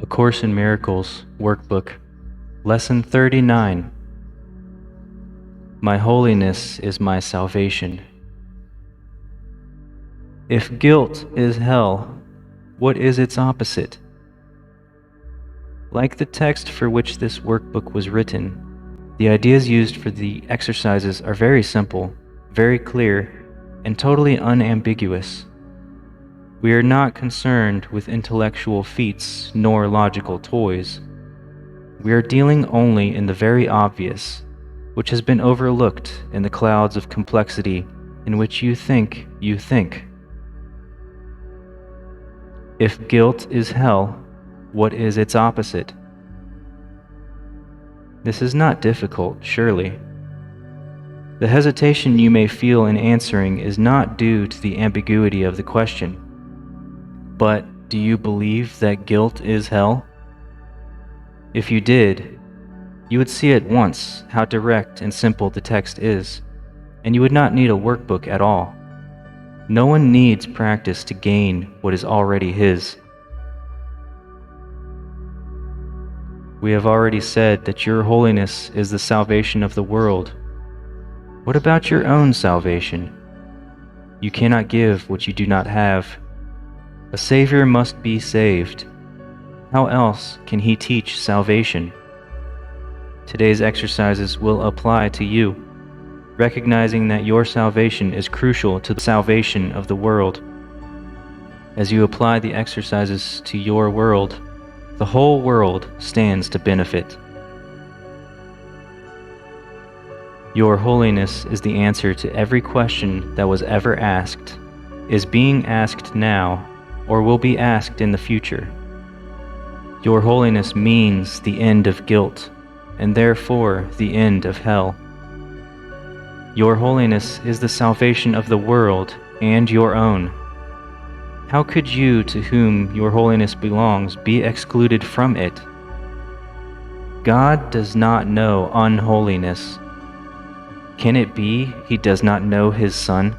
A Course in Miracles, Workbook, Lesson 39. My holiness is my salvation. If guilt is hell, what is its opposite? Like the text for which this workbook was written, the ideas used for the exercises are very simple, very clear, and totally unambiguous. We are not concerned with intellectual feats nor logical toys. We are dealing only in the very obvious, which has been overlooked in the clouds of complexity in which you think you think. If guilt is hell, what is its opposite? This is not difficult, surely. The hesitation you may feel in answering is not due to the ambiguity of the question. But do you believe that guilt is hell? If you did, you would see at once how direct and simple the text is, and you would not need a workbook at all. No one needs practice to gain what is already his. We have already said that your holiness is the salvation of the world. What about your own salvation? You cannot give what you do not have. A Savior must be saved. How else can he teach salvation? Today's exercises will apply to you, recognizing that your salvation is crucial to the salvation of the world. As you apply the exercises to your world, the whole world stands to benefit. Your holiness is the answer to every question that was ever asked, is being asked now, or will be asked in the future. Your holiness means the end of guilt, and therefore the end of hell. Your holiness is the salvation of the world and your own. How could you, to whom your holiness belongs, be excluded from it? God does not know unholiness. Can it be he does not know his Son?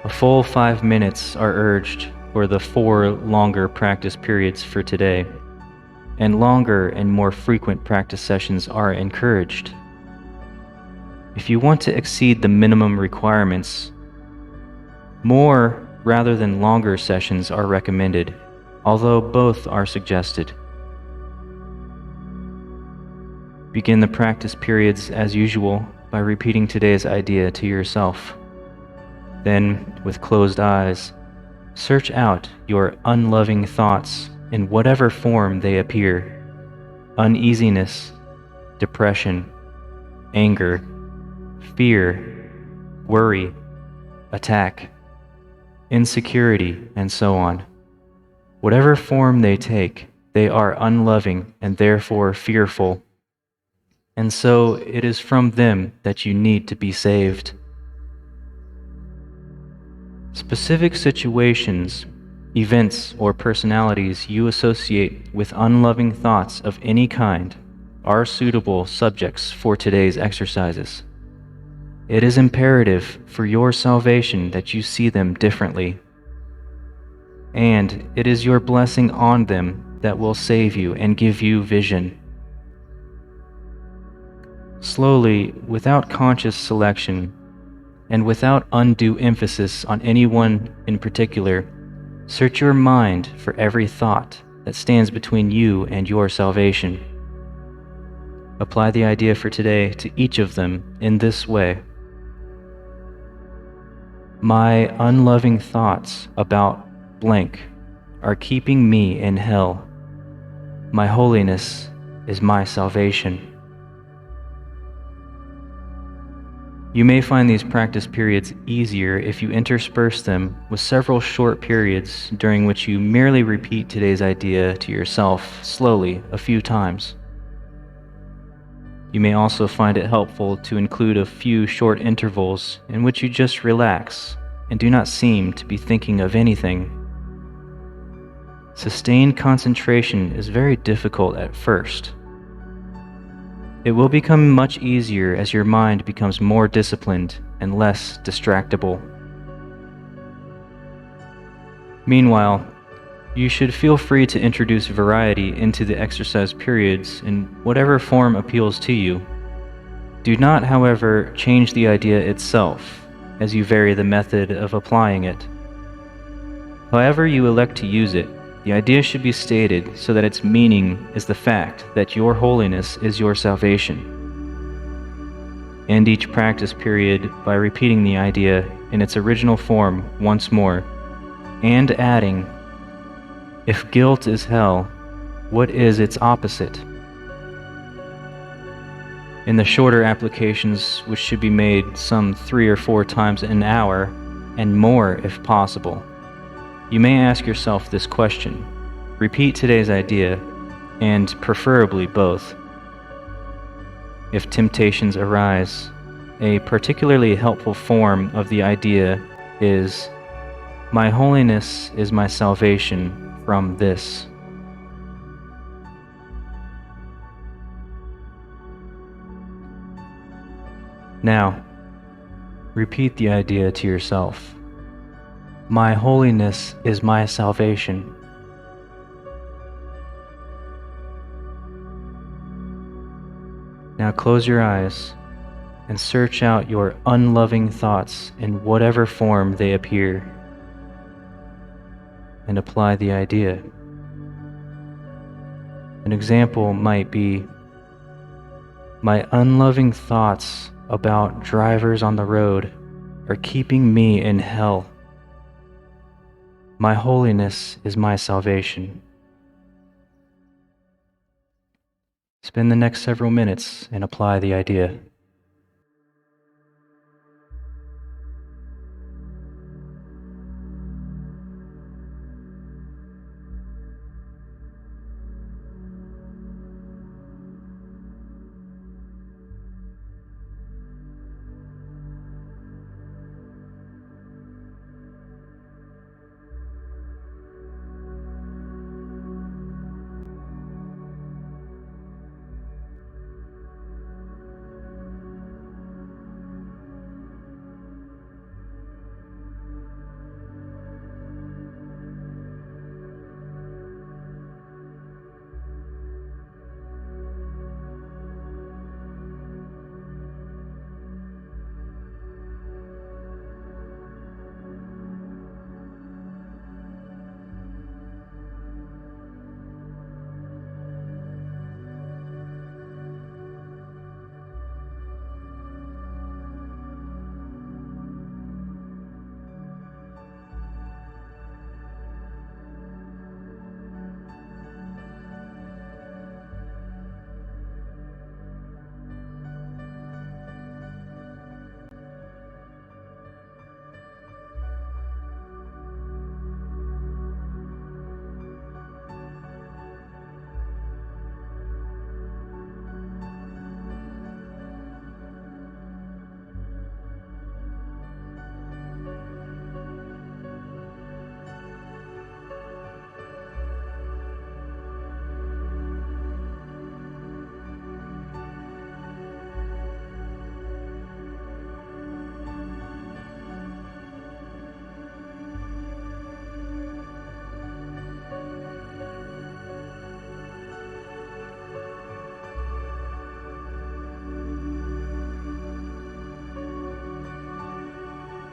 A full 5 minutes are urged for the 4 longer practice periods for today, and longer and more frequent practice sessions are encouraged. If you want to exceed the minimum requirements, more rather than longer sessions are recommended, although both are suggested. Begin the practice periods as usual by repeating today's idea to yourself. Then, with closed eyes, search out your unloving thoughts in whatever form they appear: uneasiness, depression, anger, fear, worry, attack, insecurity, and so on. Whatever form they take, they are unloving and therefore fearful. And so it is from them that you need to be saved. Specific situations, events, or personalities you associate with unloving thoughts of any kind are suitable subjects for today's exercises. It is imperative for your salvation that you see them differently, and it is your blessing on them that will save you and give you vision. Slowly, without conscious selection, and without undue emphasis on anyone in particular, search your mind for every thought that stands between you and your salvation. Apply the idea for today to each of them in this way: my unloving thoughts about blank are keeping me in hell. My holiness is my salvation. You may find these practice periods easier if you intersperse them with several short periods during which you merely repeat today's idea to yourself slowly a few times. You may also find it helpful to include a few short intervals in which you just relax and do not seem to be thinking of anything. Sustained concentration is very difficult at first. It will become much easier as your mind becomes more disciplined and less distractible. Meanwhile, you should feel free to introduce variety into the exercise periods in whatever form appeals to you. Do not, however, change the idea itself as you vary the method of applying it. However you elect to use it, the idea should be stated so that its meaning is the fact that your holiness is your salvation. End each practice period by repeating the idea in its original form once more, and adding, "If guilt is hell, what is its opposite?" In the shorter applications, which should be made some 3 or 4 times an hour, and more if possible, you may ask yourself this question. Repeat today's idea, and preferably both. If temptations arise, a particularly helpful form of the idea is, "My holiness is my salvation from this." Now, repeat the idea to yourself. "My holiness is my salvation." Now close your eyes and search out your unloving thoughts in whatever form they appear, and apply the idea. An example might be, "My unloving thoughts about drivers on the road are keeping me in hell. My holiness is my salvation." Spend the next several minutes and apply the idea.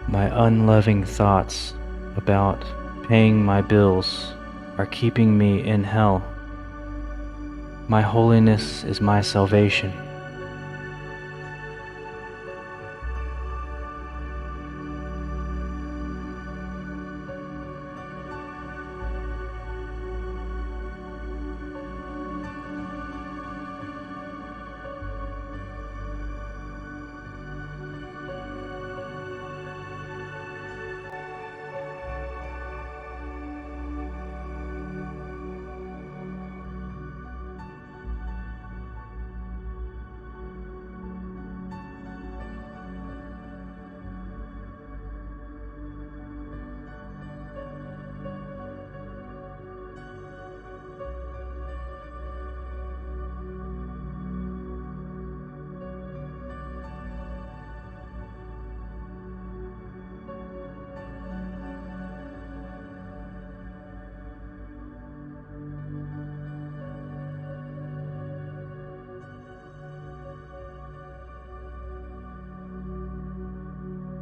My unloving thoughts about paying my bills are keeping me in hell. My holiness is my salvation.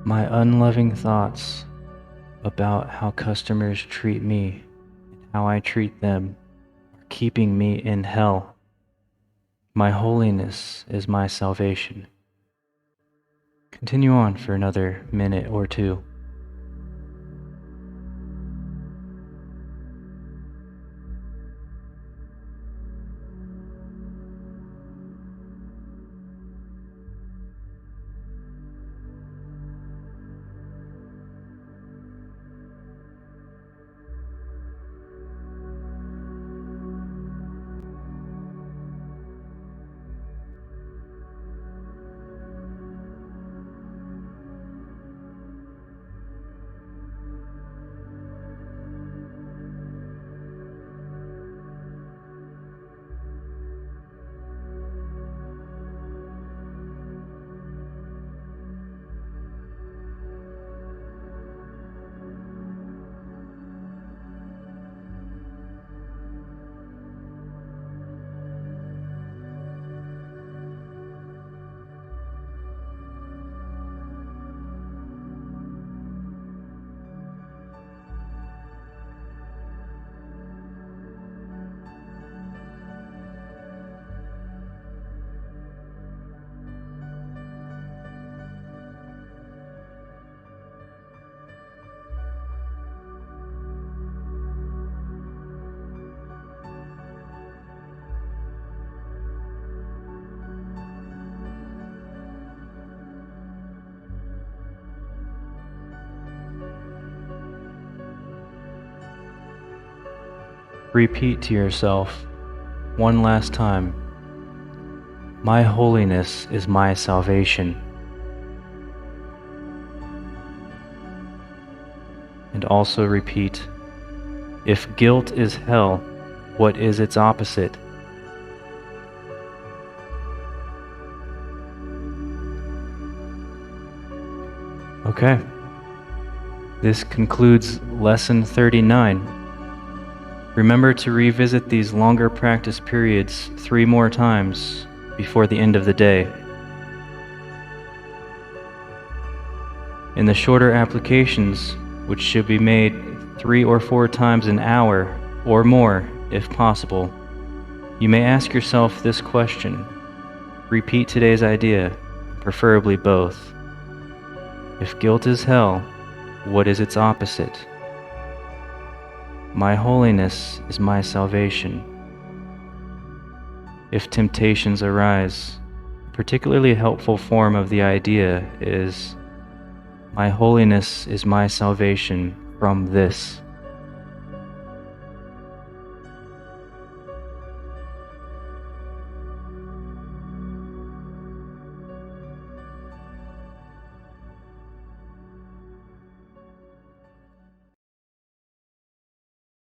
My unloving thoughts about how customers treat me and how I treat them are keeping me in hell. My holiness is my salvation. Continue on for another minute or two. Repeat to yourself one last time, my holiness is my salvation. And also repeat, if guilt is hell, what is its opposite? Okay. This concludes Lesson 39. Remember to revisit these longer practice periods 3 more times before the end of the day. In the shorter applications, which should be made 3 or 4 times an hour or more if possible, you may ask yourself this question. Repeat today's idea, preferably both. If guilt is hell, what is its opposite? My holiness is my salvation. If temptations arise, a particularly helpful form of the idea is, my holiness is my salvation from this.